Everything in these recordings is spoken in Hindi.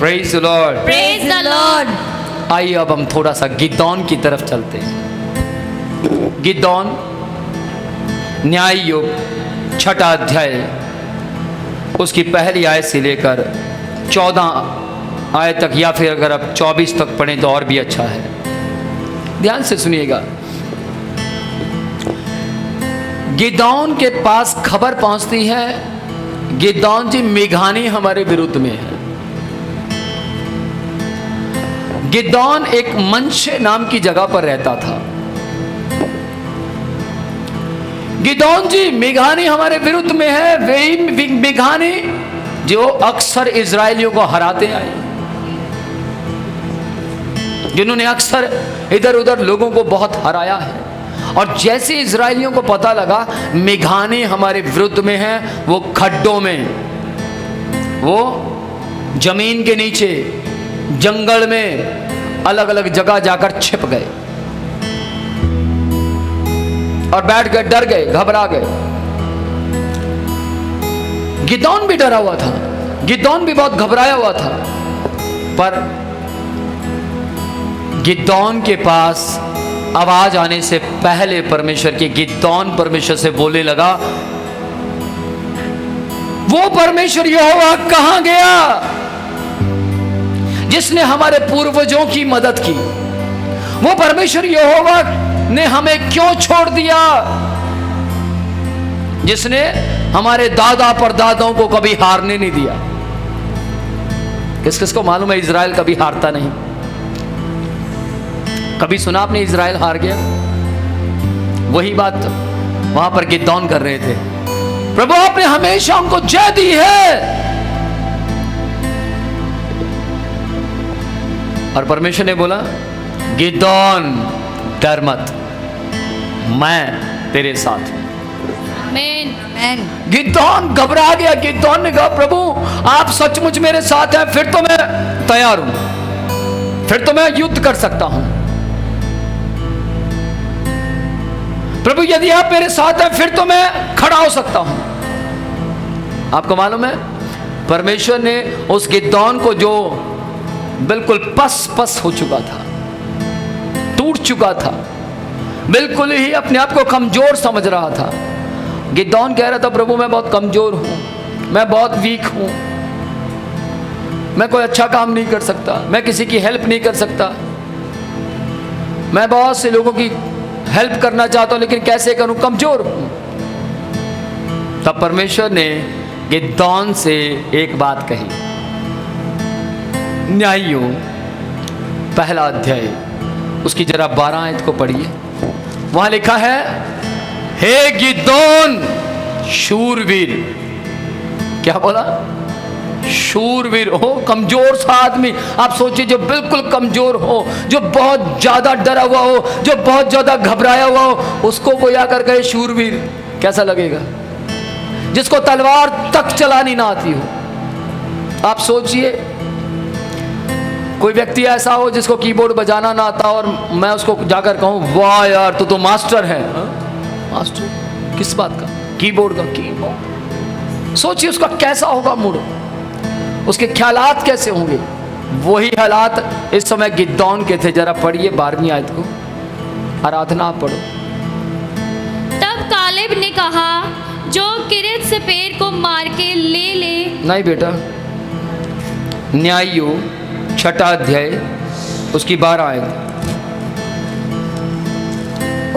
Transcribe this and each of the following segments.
Praise the lord, praise the Lord. आइए अब हम थोड़ा सा गिदोन की तरफ चलते हैं। गिदोन न्याय योग 6 अध्याय उसकी पहली आयत से लेकर 14 आयत तक, या फिर अगर आप 24 तक पढ़ें तो और भी अच्छा है। ध्यान से सुनिएगा। गिदोन के पास खबर पहुंचती है, गिदोन जी मिघानी हमारे विरुद्ध में है। गिदोन एक मनशे नाम की जगह पर रहता था। गिदोन जी मिघानी हमारे विरुद्ध में है। वही मिघानी जो अक्सर इजरायलियों को हराते आए, जिन्होंने अक्सर इधर उधर लोगों को बहुत हराया है। और जैसे इजरायलियों को पता लगा मिघानी हमारे विरुद्ध में है, वो खड्डों में, वो जमीन के नीचे, जंगल में, अलग अलग जगह जाकर छिप गए और बैठ गए, डर गए, घबरा गए। गिदोन भी डरा हुआ था, गिदोन भी बहुत घबराया हुआ था। पर गिदोन के पास आवाज आने से पहले परमेश्वर के गिदोन परमेश्वर से बोलने लगा, वो परमेश्वर यहोवा कहां गया जिसने हमारे पूर्वजों की मदद की? वो परमेश्वर यहोवा ने हमें क्यों छोड़ दिया, जिसने हमारे दादा परदादाओं को कभी हारने नहीं दिया? किस किस को मालूम है इजराइल कभी हारता नहीं? कभी सुना आपने इजराइल हार गया? वही बात वहां पर गिदोन कर रहे थे। प्रभु आपने हमेशा उनको जय दी है। और परमेश्वर ने बोला, गिदोन डर मत, मैं तेरे साथ हूं। गिदोन घबरा गया। गिदोन ने कहा, प्रभु आप सचमुच मेरे साथ हैं, फिर तो मैं तैयार हूं, फिर तो मैं युद्ध कर सकता हूं। प्रभु यदि आप मेरे साथ हैं फिर तो मैं खड़ा हो सकता हूं। आपको मालूम है परमेश्वर ने उस गिदोन को, जो बिल्कुल पस हो चुका था, टूट चुका था, बिल्कुल ही अपने आप को कमजोर समझ रहा था। गिदोन कह रहा था, प्रभु मैं बहुत कमजोर हूं, मैं बहुत वीक हूं, मैं कोई अच्छा काम नहीं कर सकता, मैं किसी की हेल्प नहीं कर सकता, मैं बहुत से लोगों की हेल्प करना चाहता हूं लेकिन कैसे करूं, कमजोर हूं। तब परमेश्वर ने गिदोन से एक बात कही। न्यायियों 1 अध्याय उसकी जरा 12 आयत को पढ़िए। वहां लिखा है, हे गिदोन शूरवीर। क्या बोला? शूरवीर हो, कमजोर सा आदमी। आप सोचिए, जो बिल्कुल कमजोर हो, जो बहुत ज्यादा डरा हुआ हो, जो बहुत ज्यादा घबराया हुआ हो, उसको कोई आकर कहे शूरवीर, कैसा लगेगा? जिसको तलवार तक चलानी ना आती हो। आप सोचिए, कोई व्यक्ति ऐसा हो जिसको कीबोर्ड बजाना ना आता और मैं उसको जाकर कहूं, वाह यार तू तो मास्टर है। मास्टर किस बात का? कीबोर्ड का। कीबोर्ड। सोचिए उसका कैसा होगा मूड, उसके ख्यालात कैसे होंगे। वही हालात इस समय गिदोन के थे। जरा पढ़िए 12वीं आयत को, आराधना आप पढ़ो। तब कालेब ने कहा, जो किरियत सेपेर को मार के ले। नहीं बेटा, न्यायियों 6 अध्याय उसकी 12 आयत।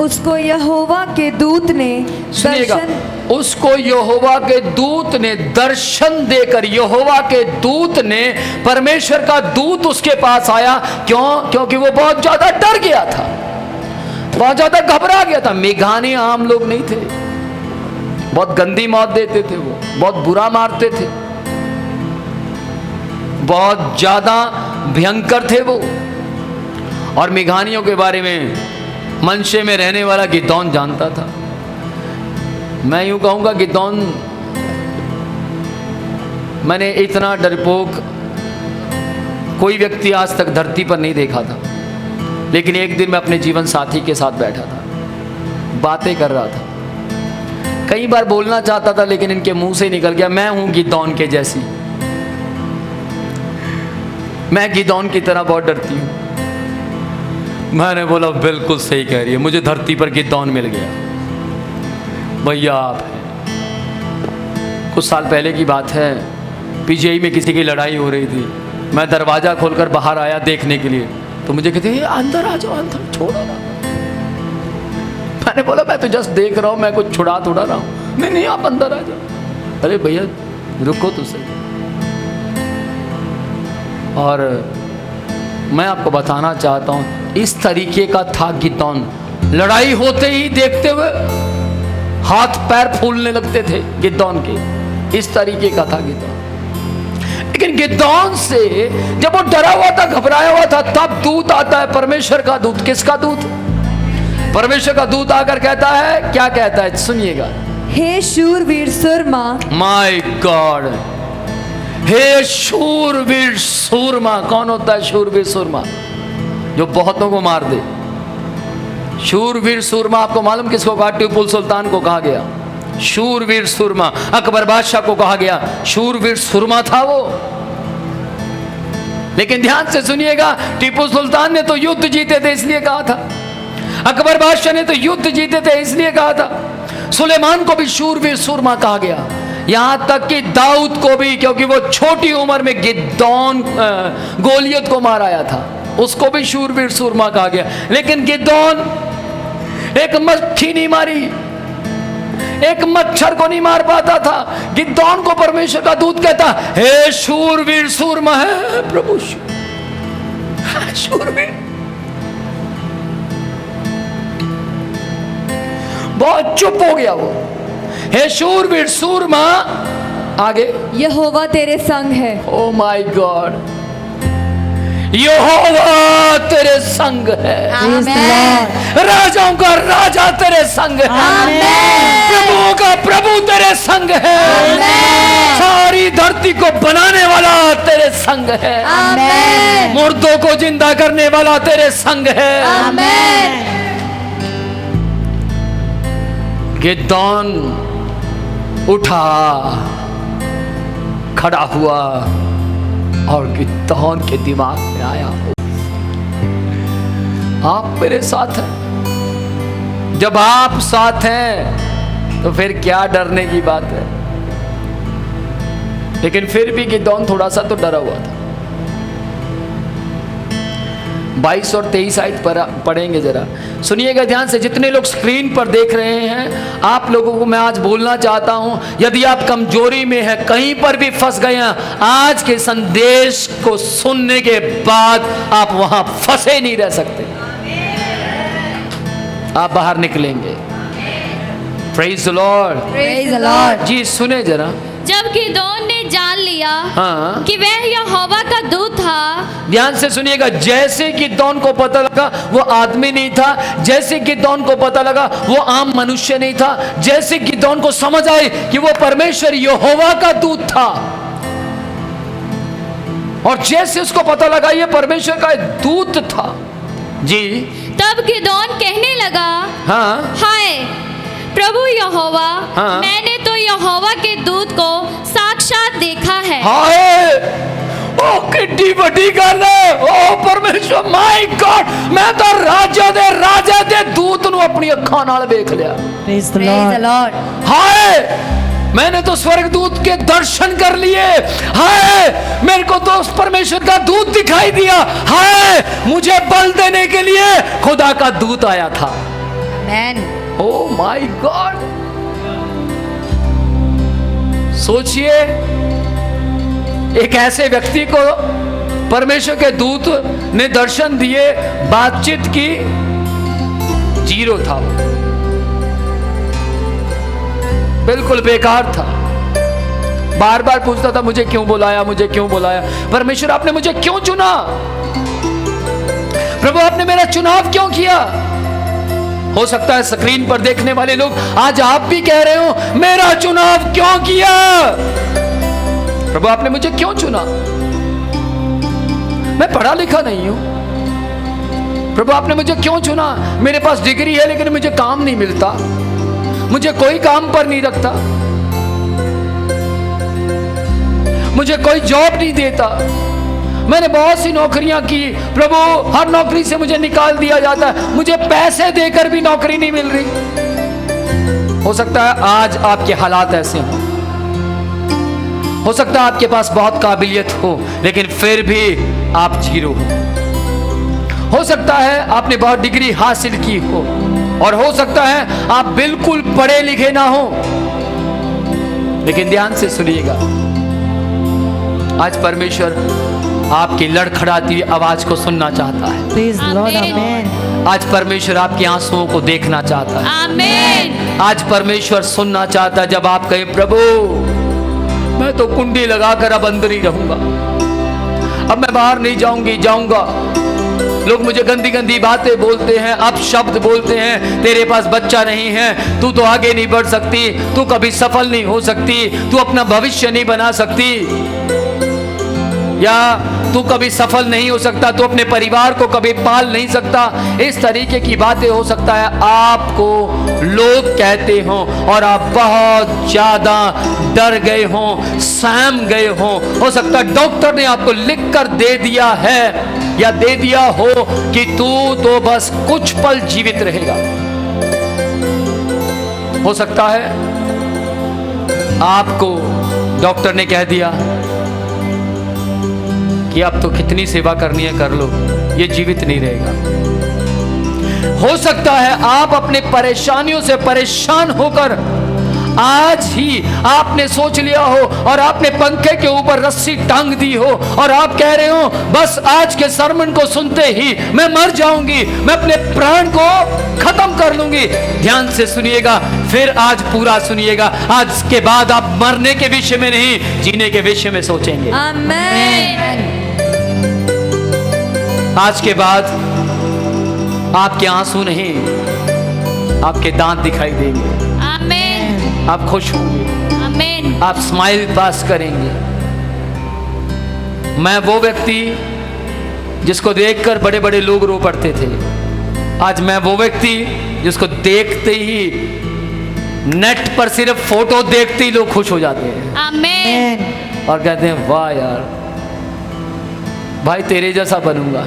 उसको यहोवा के दूत ने सुनिएगा, दर्शन, उसको यहोवा के दूत ने दर्शन देकर, यहोवा के दूत ने, परमेश्वर का दूत उसके पास आया। क्यों? क्योंकि वो बहुत ज्यादा डर गया था, बहुत ज्यादा घबरा गया था। मिघानी आम लोग नहीं थे, बहुत गंदी मौत देते थे, वो बहुत बुरा मारते थे, बहुत ज्यादा भयंकर थे वो। और मिघानियों के बारे में मनशे में रहने वाला गिदोन जानता था। मैं यूं कहूंगा, गिदोन, मैंने इतना डरपोक कोई व्यक्ति आज तक धरती पर नहीं देखा था। लेकिन एक दिन मैं अपने जीवन साथी के साथ बैठा था, बातें कर रहा था, कई बार बोलना चाहता था लेकिन इनके मुंह से निकल गया, मैं हूं गिदोन के जैसी। मैं गिदौन की तरह बहुत डरती हूँ। मैंने बोला बिल्कुल सही कह रही है, मुझे धरती पर गिदौन मिल गया। भैया आप हैं। कुछ साल पहले की बात है, पीजीआई में किसी की लड़ाई हो रही थी। मैं दरवाज़ा खोलकर बाहर आया देखने के लिए, तो मुझे कहते हैं अंदर आ जाओ, अंदर छोड़ो ना। मैंने बोला मैं तो जस्ट देख रहा हूँ, मैं कुछ छुड़ा थोड़ा रहा हूँ। नहीं आप अंदर आ जाओ। अरे भैया रुको तो सही। और मैं आपको बताना चाहता हूँ, इस तरीके का था गिदौन। लड़ाई होते ही देखते हुए हाथ पैर फूलने लगते थे गिदौन के। इस तरीके का था गिदौन। लेकिन गिदौन से जब वो डरा हुआ था, घबराया हुआ था, तब दूत आता है, परमेश्वर का दूत। किसका दूत? परमेश्वर का दूत आकर कहता है, क्या कहता है सुनिएगा। हे शूरवीर सूरमा। माय गॉड, हे शूरवीर सूरमा। कौन होता है शूरवीर सूरमा? जो बहुतों को मार दे। शूरवीर सूरमा आपको मालूम किसको कहा? टीपू सुल्तान को कहा गया शूरवीर सूरमा। अकबर बादशाह को कहा गया शूरवीर सूरमा था वो। लेकिन ध्यान से सुनिएगा, टीपू सुल्तान ने तो युद्ध जीते थे इसलिए कहा था, अकबर बादशाह ने तो युद्ध जीते थे इसलिए कहा था। सुलेमान को भी शूरवीर सूरमा कहा गया, यहां तक कि दाऊद को भी, क्योंकि वो छोटी उम्र में गिदौन गोलियत को मार आया था, उसको भी शूरवीर सूरमा कहा गया। लेकिन गिदौन एक मक्खी नहीं मारी, एक मच्छर को नहीं मार पाता था। गिदौन को परमेश्वर का दूत कहता, हे शूरवीर सूरमा है प्रभु। शूरवीर बहुत चुप हो गया वो। हे शूरवीर सूरमा, आगे यहोवा तेरे संग है। ओ माय गॉड, यहोवा तेरे संग है। राजाओं का राजा तेरे संग है। प्रभुओं का प्रभु तेरे संग है। सारी धरती को बनाने वाला तेरे संग है। मुर्दों को जिंदा करने वाला तेरे संग है। गिदौन उठा, खड़ा हुआ, और गिदौन के दिमाग में आया, आप मेरे साथ हैं। जब आप साथ हैं तो फिर क्या डरने की बात है। लेकिन फिर भी गिदौन थोड़ा सा तो डरा हुआ था। 22 और 23 आयत पढ़ेंगे जरा, सुनिएगा ध्यान से। जितने लोग स्क्रीन पर देख रहे हैं, आप लोगों को मैं आज बोलना चाहता हूं, यदि आप कमजोरी में हैं, कहीं पर भी फंस गए हैं, आज के संदेश को सुनने के बाद आप वहां फंसे नहीं रह सकते, आप बाहर निकलेंगे। Praise the lord, praise the lord. जी सुने जरा। जब गिदौन ने जान लिया हाँ, कि वह यहोवा का दूत था। ध्यान से सुनिएगा। जैसे गिदौन को पता लगा वो आदमी नहीं था, जैसे गिदौन को पता लगा वो आम मनुष्य नहीं था, जैसे गिदौन को समझ आई कि वो परमेश्वर यहोवा का दूत था, और जैसे उसको पता लगा ये परमेश्वर का दूत था जी, तब गिदौन कहने लगा, हाँ, हाय प्रभु यहोवा, हाँ। मैंने तो यहोवा के दूत को साक्षात देखा है। हाय, ओ कितनी बड़ी गल है। ओ परमेश्वर, माय गॉड, मैं तो राजा दे दूत नु अपनी अखां नाल देख लिया। Praise the Lord. हाय, मैंने तो स्वर्गदूत के दर्शन कर लिए। हाय, मेरे को तो उस परमेश्वर का दूत दिखाई दिया। हाय, मुझे बल देने के लिए खुदा का दूत आया था। आमेन। ओह माय गॉड, सोचिए, एक ऐसे व्यक्ति को परमेश्वर के दूत ने दर्शन दिए, बातचीत की, जीरो था, बिल्कुल बेकार था। बार बार पूछता था मुझे क्यों बुलाया, मुझे क्यों बुलाया। परमेश्वर आपने मुझे क्यों चुना, प्रभु आपने मेरा चुनाव क्यों किया। हो सकता है स्क्रीन पर देखने वाले लोग आज आप भी कह रहे हो, मेरा चुनाव क्यों किया, प्रभु आपने मुझे क्यों चुना। मैं पढ़ा लिखा नहीं हूं, प्रभु आपने मुझे क्यों चुना। मेरे पास डिग्री है लेकिन मुझे काम नहीं मिलता, मुझे कोई काम पर नहीं रखता, मुझे कोई जॉब नहीं देता, मैंने बहुत सी नौकरियां की प्रभु, हर नौकरी से मुझे निकाल दिया जाता है, मुझे पैसे देकर भी नौकरी नहीं मिल रही। हो सकता है आज आपके हालात ऐसे हो सकता है आपके पास बहुत काबिलियत हो लेकिन फिर भी आप जीरो हो सकता है आपने बहुत डिग्री हासिल की हो, और हो सकता है आप बिल्कुल पढ़े लिखे ना हो। लेकिन ध्यान से सुनिएगा, आज परमेश्वर आपकी लड़खड़ाती हुई आवाज को सुनना चाहता है। Praise the Lord, Amen. amen. आज परमेश्वर आपके आंसुओं को देखना चाहता है। आमीन। आज परमेश्वर सुनना चाहता है जब आप कहे प्रभु मैं तो कुंडी लगाकर अब अंदर ही रहूंगा, अब मैं बाहर नहीं जाऊंगा। लोग मुझे गंदी गंदी बातें बोलते हैं, अपशब्द बोलते हैं, तेरे पास बच्चा नहीं है, तू तो आगे नहीं बढ़ सकती, तू कभी सफल नहीं हो सकती, तू अपना भविष्य नहीं बना सकती, या तू कभी सफल नहीं हो सकता, तू अपने परिवार को कभी पाल नहीं सकता। इस तरीके की बातें हो सकता है आपको लोग कहते हों और आप बहुत ज्यादा डर गए हों, सहम गए हों। हो सकता है डॉक्टर ने आपको लिखकर दे दिया है या दे दिया हो कि तू तो बस कुछ पल जीवित रहेगा। हो सकता है आपको डॉक्टर ने कह दिया कि अब तो कितनी सेवा करनी है कर लो, ये जीवित नहीं रहेगा। हो सकता है आप अपने परेशानियों से परेशान होकर आज ही आपने सोच लिया हो और आपने पंखे के ऊपर रस्सी टांग दी हो और आप कह रहे हो बस आज के सरमन को सुनते ही मैं मर जाऊंगी, मैं अपने प्राण को खत्म कर लूंगी। ध्यान से सुनिएगा, फिर आज पूरा सुनिएगा। आज के बाद आप मरने के विषय में नहीं, जीने के विषय में सोचेंगे। Amen. आज के बाद आपके आंसू नहीं, आपके दांत दिखाई देंगे। आमीन। आप खुश होंगे, आमीन। आप स्माइल पास करेंगे। मैं वो व्यक्ति जिसको देखकर बड़े बड़े लोग रो पड़ते थे, आज मैं वो व्यक्ति जिसको देखते ही नेट पर सिर्फ फोटो देखते ही लोग खुश हो जाते हैं आमीन। और कहते हैं वाह यार भाई तेरे जैसा बनूंगा।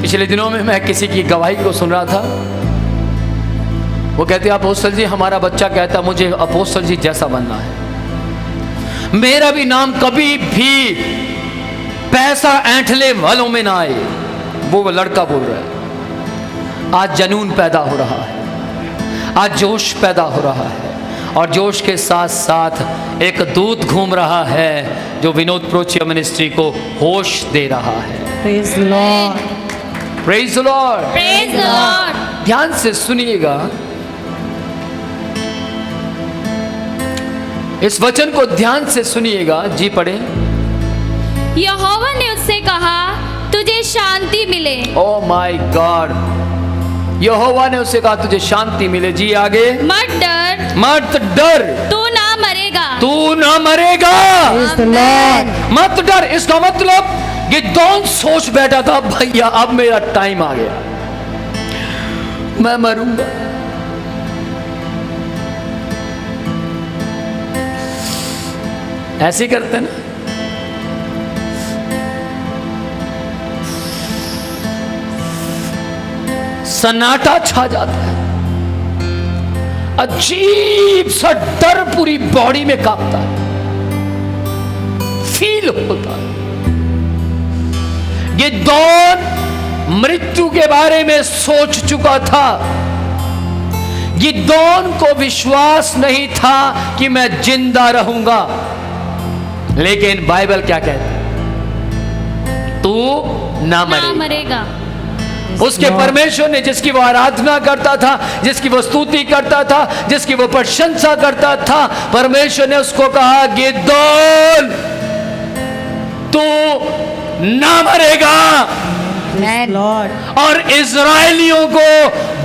पिछले दिनों में मैं किसी की गवाही को सुन रहा था, वो कहते अपोस्तल जी हमारा बच्चा कहता मुझे अपोस्तल जी जैसा बनना है, मेरा भी नाम कभी भी पैसा ऐंठले वालों में ना आए। वो लड़का बोल रहा है। आज जनून पैदा हो रहा है, आज जोश पैदा हो रहा है, और जोश के साथ साथ एक दूत घूम रहा है जो विनोद प्रोचिया मिनिस्ट्री को होश दे रहा है। Praise the Lord. Praise the lord. Praise the Lord. ध्यान से सुनिएगा, इस वचन को ध्यान से सुनिएगा। जी पढ़े। यहोवा ने उससे कहा तुझे शांति मिले। ओह माय गॉड, यहोवा ने उससे कहा तुझे शांति मिले। जी आगे। मत डर, मत डर, तू ना मरेगा। तू ना मरेगा। Praise the Lord. मत डर, इसका मतलब गिदोन सोच बैठा था भैया अब मेरा टाइम आ गया, मैं मरूंगा। ऐसे करते ना, सन्नाटा छा जाता है, अजीब सा डर पूरी बॉडी में कांपता है, फील होता है। गिदोन मृत्यु के बारे में सोच चुका था। गिदोन को विश्वास नहीं था कि मैं जिंदा रहूंगा, लेकिन बाइबल क्या कहती है? तू ना मरेगा। उसके परमेश्वर ने, जिसकी वो आराधना करता था, जिसकी वो स्तुति करता था, जिसकी वो प्रशंसा करता था, परमेश्वर ने उसको कहा गिदोन तू ना मरेगा Amen. Lord. और इजराइलियों को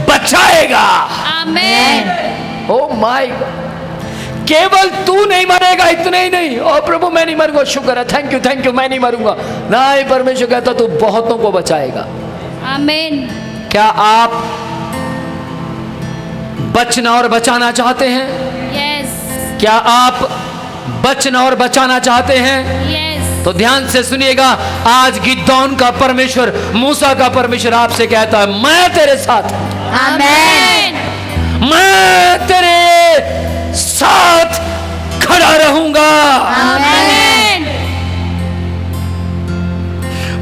बचाएगा। आमीन। ओह माय गॉड, केवल तू नहीं मरेगा, इतने ही नहीं। और प्रभु मैं नहीं मरूंगा, शुक्र है, थैंक यू, मैं नहीं मरूंगा। नहीं, परमेश्वर कहता तू बहुतों को बचाएगा। आमीन। क्या आप बचना और बचाना चाहते हैं? यस। क्या आप बचना और बचाना चाहते हैं? यस। तो ध्यान से सुनिएगा, आज गिदोन का परमेश्वर, मूसा का परमेश्वर आपसे कहता है, मैं तेरे साथ हूं, आमेन। मैं तेरे साथ खड़ा रहूंगा। आमेन।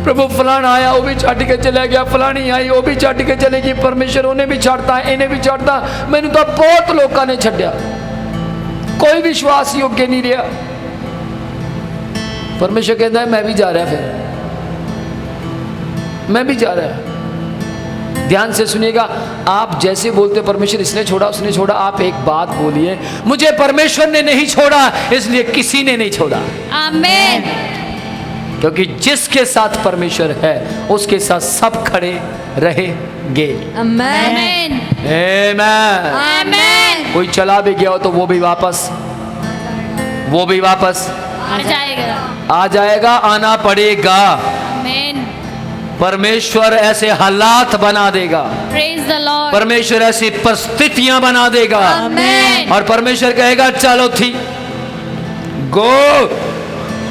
प्रभु फलाना आया वो भी छाट के चला गया, फलानी आई वो भी छाट के चलेगी, परमेश्वर उन्हें भी छाड़ता है, इन्हें भी छाड़ता। मैंने तो बहुत लोगों ने छड्या, कोई विश्वास योग्य नहीं रहा। परमेश्वर कहता है मैं भी जा रहा, फिर मैं भी जा रहा। ध्यान से सुनिएगा, आप जैसे बोलते परमेश्वर इसने छोड़ा उसने छोड़ा, आप एक बात बोलिए, मुझे परमेश्वर ने नहीं छोड़ा, इसलिए किसी ने नहीं छोड़ा। आमेन। क्योंकि जिसके साथ परमेश्वर है उसके साथ सब खड़े रहेंगे। आमेन। आमेन। आमेन। कोई चला भी गया हो तो वो भी वापस आ जाएगा। आ जाएगा, आना पड़ेगा। आमेन। परमेश्वर ऐसे हालात बना देगा, प्रेज द लॉर्ड। परमेश्वर ऐसी परिस्थितियां बना देगा, आमेन। और परमेश्वर कहेगा चलो थी गो।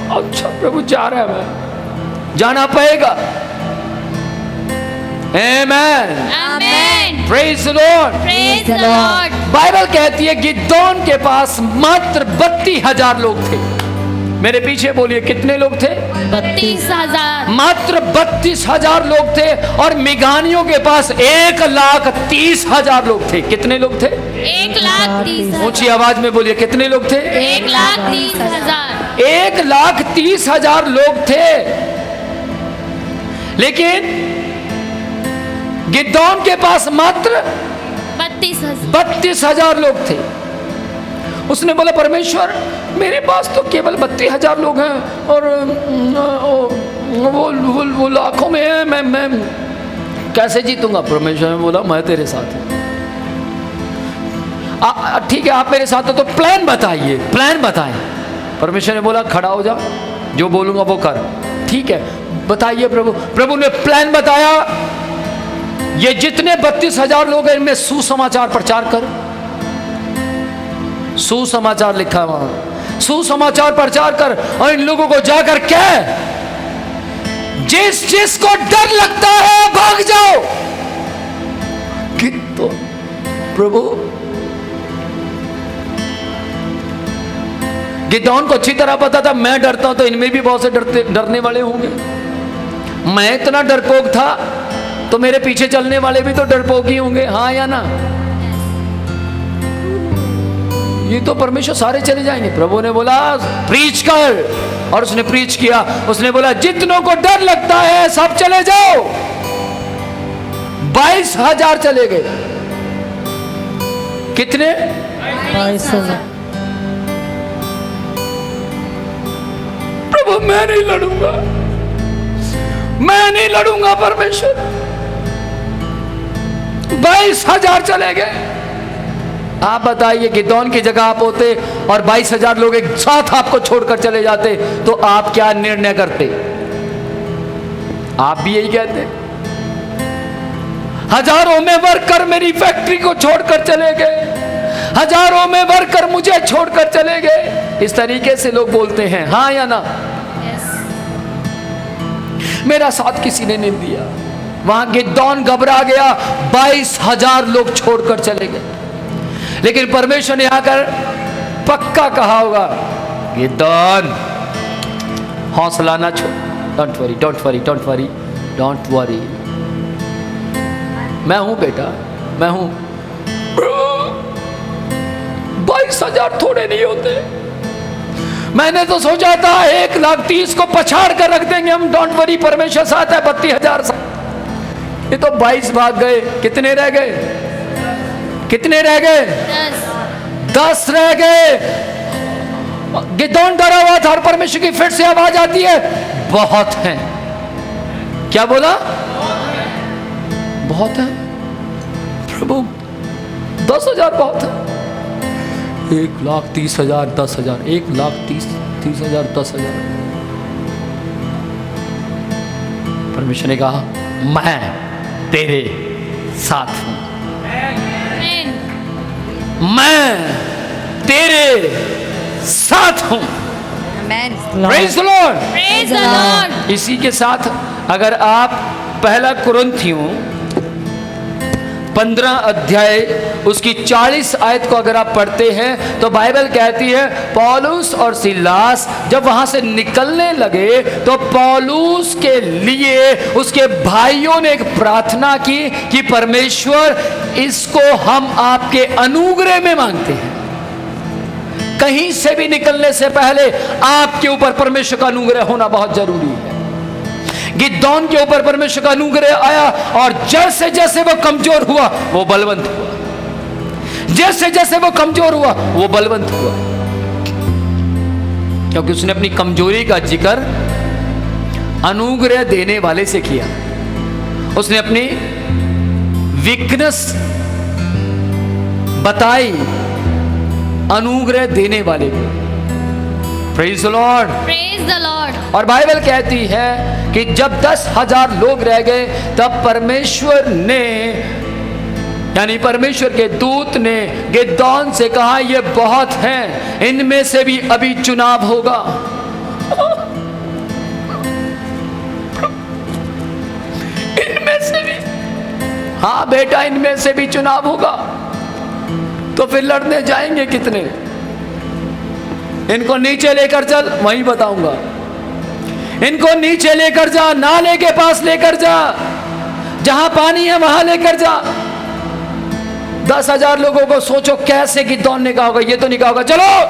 अच्छा प्रभु जा रहा है, मैं जाना पड़ेगा। Amen. Amen. Praise the lord. Praise the lord. Bible कहती है गिदोन के पास मात्र 32,000 लोग थे। मेरे पीछे बोलिए कितने लोग थे? 32,000। मात्र 32,000 लोग थे। और मिगानियों के पास 1,30,000 लोग थे। कितने लोग थे? 1,30,000। ऊंची आवाज में बोलिए कितने लोग थे? 1,30,000। 1,30,000 लोग थे। लेकिन गिदोन के पास मात्र 32,000 लोग थे। उसने बोला परमेश्वर मेरे पास तो केवल 32,000 लोग हैं और वो लाखों में है, मैं कैसे जीतूंगा? परमेश्वर ने बोला मैं तेरे साथ हूं। ठीक है आप मेरे साथ हो तो प्लान बताइए, प्लान बताएं। परमेश्वर ने बोला खड़ा हो जा, जो बोलूंगा वो कर। ठीक है बताइए प्रभु। प्रभु ने प्लान बताया, ये जितने 32,000 लोग हैं इनमें सुसमाचार प्रचार कर। सुसमाचार लिखा है वहां, सुसमाचार प्रचार कर और इन लोगों को जाकर कह जिस जिसको डर लगता है भाग जाओ। तो प्रभु गिदोन को अच्छी तरह पता था मैं डरता हूं तो इनमें भी बहुत से डरने वाले होंगे। मैं इतना डरपोक था तो मेरे पीछे चलने वाले भी तो डरपोक ही होंगे, हाँ या ना? ये तो परमेश्वर सारे चले जाएंगे। प्रभु ने बोला प्रीच कर, और उसने प्रीच किया। उसने बोला जितनों को डर लगता है सब चले जाओ। 22,000 चले गए। कितने? 22,000। प्रभु मैं नहीं लड़ूंगा, मैं नहीं लड़ूंगा परमेश्वर। 22,000 चले गए। आप बताइए गिदोन की जगह आप होते और 22,000 लोग एक साथ आपको छोड़कर चले जाते तो आप क्या निर्णय करते? आप भी यही कहते हजारों में वर्कर मेरी फैक्ट्री को छोड़कर चले गए, हजारों में वर्कर मुझे छोड़कर चले गए। इस तरीके से लोग बोलते हैं, हाँ या ना? मेरा साथ किसी ने नहीं दिया। वहां गिदोन घबरा गया, 22,000 लोग छोड़कर चले गए। लेकिन परमेश्वर ने आकर पक्का कहा होगा गिदोन हौसला ना छोड़, don't worry don't worry don't worry don't worry, मैं हूं बेटा, मैं हूं। 22,000 थोड़े नहीं होते। मैंने तो सोचा था 1,30,000 को पछाड़ कर रख देंगे हम, डोंट वरी परमेश्वर साथ है। 32,000 ये तो 22 भाग गए। कितने रह गए? कितने रह गए? 10 रह गए। गिदोन डरा हुआ था और परमेश्वर की फिर से आवाज आती है बहुत हैं। क्या बोला? बहुत है प्रभु, 10,000 बहुत है। 1,30,000 10,000, 1,30,000 10,000। परमेश्वर ने कहा मैं तेरे साथ हूं, मैं तेरे साथ हूं। Amen. Praise the lord. Praise the Lord. इसी के साथ अगर आप पहला कुरिन्थियों 15 अध्याय उसकी 40 आयत को अगर आप पढ़ते हैं तो बाइबल कहती है पौलुस और सिलास जब वहां से निकलने लगे तो पौलुस के लिए उसके भाइयों ने एक प्रार्थना की कि परमेश्वर इसको हम आपके अनुग्रह में मांगते हैं। कहीं से भी निकलने से पहले आपके ऊपर परमेश्वर का अनुग्रह होना बहुत जरूरी है। गिदोन के ऊपर परमेश्वर का अनुग्रह आया और जैसे जैसे वो कमजोर हुआ वो बलवंत हुआ, जैसे जैसे वो कमजोर हुआ वो बलवंत हुआ, क्योंकि उसने अपनी कमजोरी का जिक्र अनुग्रह देने वाले से किया। उसने अपनी वीकनेस बताई अनुग्रह देने वाले को। Praise the lord. Praise the Lord. और बाइबल कहती है कि जब 10,000 लोग रह गए तब परमेश्वर ने यानी परमेश्वर के दूत ने गिदोन से कहा ये बहुत हैं, इनमें से भी अभी चुनाव होगा। इनमें से भी, हाँ बेटा इनमें से भी चुनाव होगा। तो फिर लड़ने जाएंगे कितने? इनको नीचे लेकर चल, वहीं बताऊंगा। इनको नीचे लेकर जा, नाले के पास लेकर जा, जहां पानी है वहां लेकर जा। 10,000 लोगों को सोचो कैसे गिदोन ने कहा होगा, ये तो नहीं कहा होगा चलो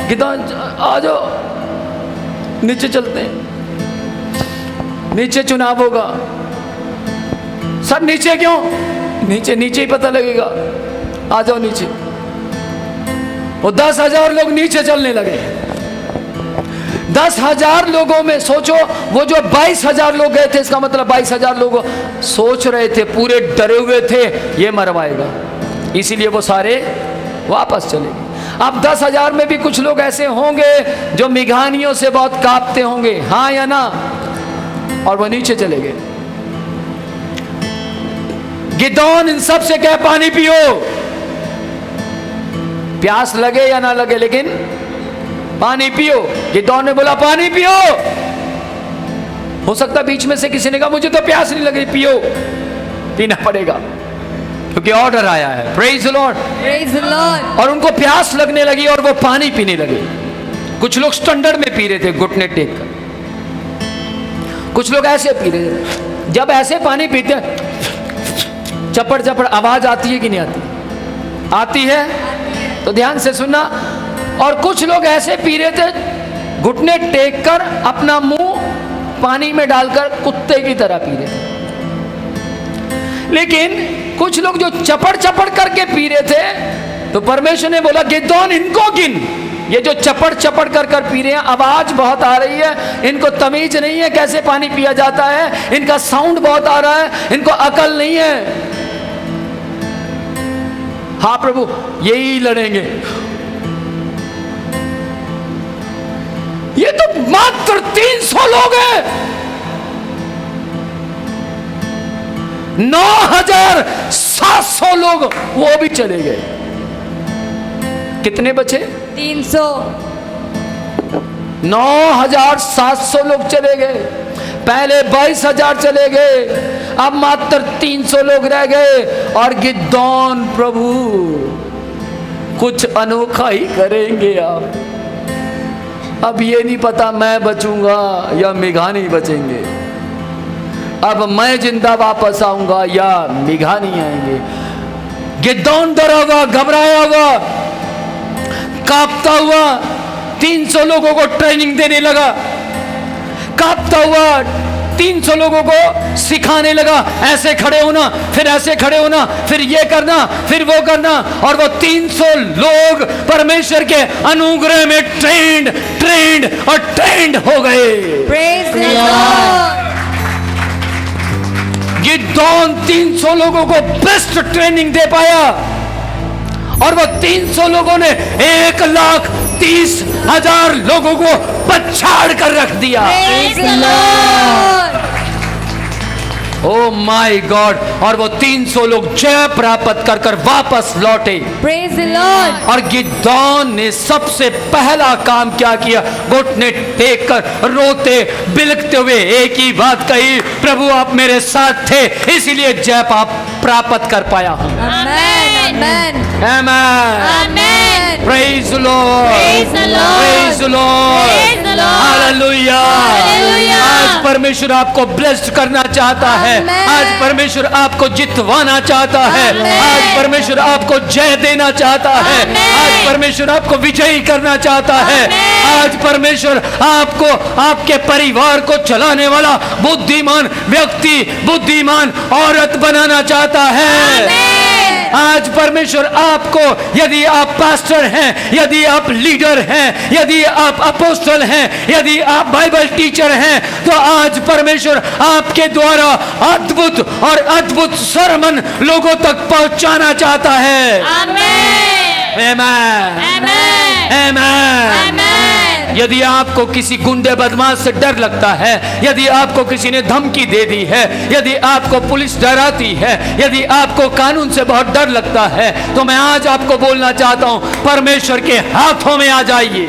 गिदोन आ जाओ नीचे चलते हैं, नीचे चुनाव होगा। सब नीचे क्यों? नीचे नीचे ही पता लगेगा, आ जाओ नीचे। वो 10,000 लोग नीचे चलने लगे। 10,000 लोगों में सोचो वो जो 22,000 लोग गए थे, इसका मतलब 22,000 लोग सोच रहे थे, पूरे डरे हुए थे ये मरवाएगा, इसीलिए वो सारे वापस चले गए। अब 10,000 में भी कुछ लोग ऐसे होंगे जो मिघानियों से बहुत कांपते होंगे, हाँ या ना, और वो नीचे चले गए। गिदोन इन सब से कह पानी पियो, प्यास लगे या ना लगे लेकिन पानी पियो। गिदोन ने बोला पानी पियो। हो सकता बीच में से किसी ने कहा मुझे तो प्यास नहीं लगी, पियो, पीना पड़ेगा क्योंकि ऑर्डर आया है। Praise the Lord. Praise the Lord. और उनको प्यास लगने लगी और वो पानी पीने लगे। कुछ लोग स्टैंडर्ड में पी रहे थे घुटने टेक कर, कुछ लोग ऐसे पी रहे थे। जब ऐसे पानी पीते चपड़ चपड़ आवाज आती है कि नहीं आती? आती है, तो ध्यान से सुनना। और कुछ लोग ऐसे पी रहे थे घुटने टेक कर, अपना मुंह पानी में डालकर कुत्ते की तरह पी रहे थे। लेकिन कुछ लोग जो चपड़ चपड़ करके पी रहे थे, तो परमेश्वर ने बोला गिदोन इनको गिन, ये जो चपड़ चपड़ कर कर पी रहे हैं, आवाज बहुत आ रही है, इनको तमीज नहीं है कैसे पानी पिया जाता है, इनका साउंड बहुत आ रहा है, इनको अकल नहीं है। हाँ प्रभु यही लड़ेंगे। ये तो मात्र 300 लोग हैं, 9,700 लोग वो भी चले गए। कितने बचे? 300। 9,700 लोग चले गए। पहले 22,000 चले गए, अब मात्र 300 लोग रह गए। और गिदोन प्रभु कुछ अनोखा ही करेंगे आप। अब ये नहीं पता मैं बचूंगा या मिघानी बचेंगे, अब मैं जिंदा वापस आऊंगा या मिघानी आएंगे। गिदोन डरा हुआ, घबराया हुआ, कांपता हुआ 300 लोगों को ट्रेनिंग देने लगा, कांपता हुआ 300 लोगों को सिखाने लगा, ऐसे खड़े होना, फिर ऐसे खड़े होना, फिर ये करना, फिर वो करना। और वो 300 लोग परमेश्वर के अनुग्रह में ट्रेंड और ट्रेंड हो गए। Praise the Lord. गिदोन 300 लोगों को बेस्ट ट्रेनिंग दे पाया और वो 300 लोगों ने 1,30,000 लोगों को पछाड़ कर रख दिया। Praise the Lord. Oh my God, और वो 300 लोग जय प्राप्त कर कर वापस लौटे। Praise the Lord. और गिदोन ने सबसे पहला काम क्या किया? घुटने टेक कर रोते बिलखते हुए एक ही बात कही, प्रभु आप मेरे साथ थे इसीलिए जय प्राप्त कर पाया हूं। Amen. Amen. Amen. Amen. Praise the Lord. Praise the Lord. Praise the Lord. Praise the Lord. Hallelujah. Hallelujah. आज परमेश्वर आपको ब्लेस्ड करना चाहता है। Amen. आज परमेश्वर आपको जितवाना चाहता है। Amen. आज परमेश्वर आपको जय देना चाहता है। Amen. आज परमेश्वर आपको विजयी करना चाहता है। Amen. आज परमेश्वर आपको आपके परिवार को चलाने वाला बुद्धिमान व्यक्ति, बुद्धिमान औरत बनाना चाहता है। Amen. आज परमेश्वर आपको, यदि आप पास्टर हैं, यदि आप लीडर हैं, यदि आप अपोस्टल हैं, यदि आप बाइबल टीचर हैं, तो आज परमेश्वर आपके द्वारा अद्भुत और अद्भुत सरमन लोगों तक पहुंचाना चाहता है। Amen. आमेन। Amen. आमेन। Amen. यदि आपको किसी गुंडे बदमाश से डर लगता है, यदि आपको किसी ने धमकी दे दी है, यदि आपको पुलिस डराती है, यदि आपको कानून से बहुत डर लगता है, तो मैं आज आपको बोलना चाहता हूं, परमेश्वर के हाथों में आ जाइए।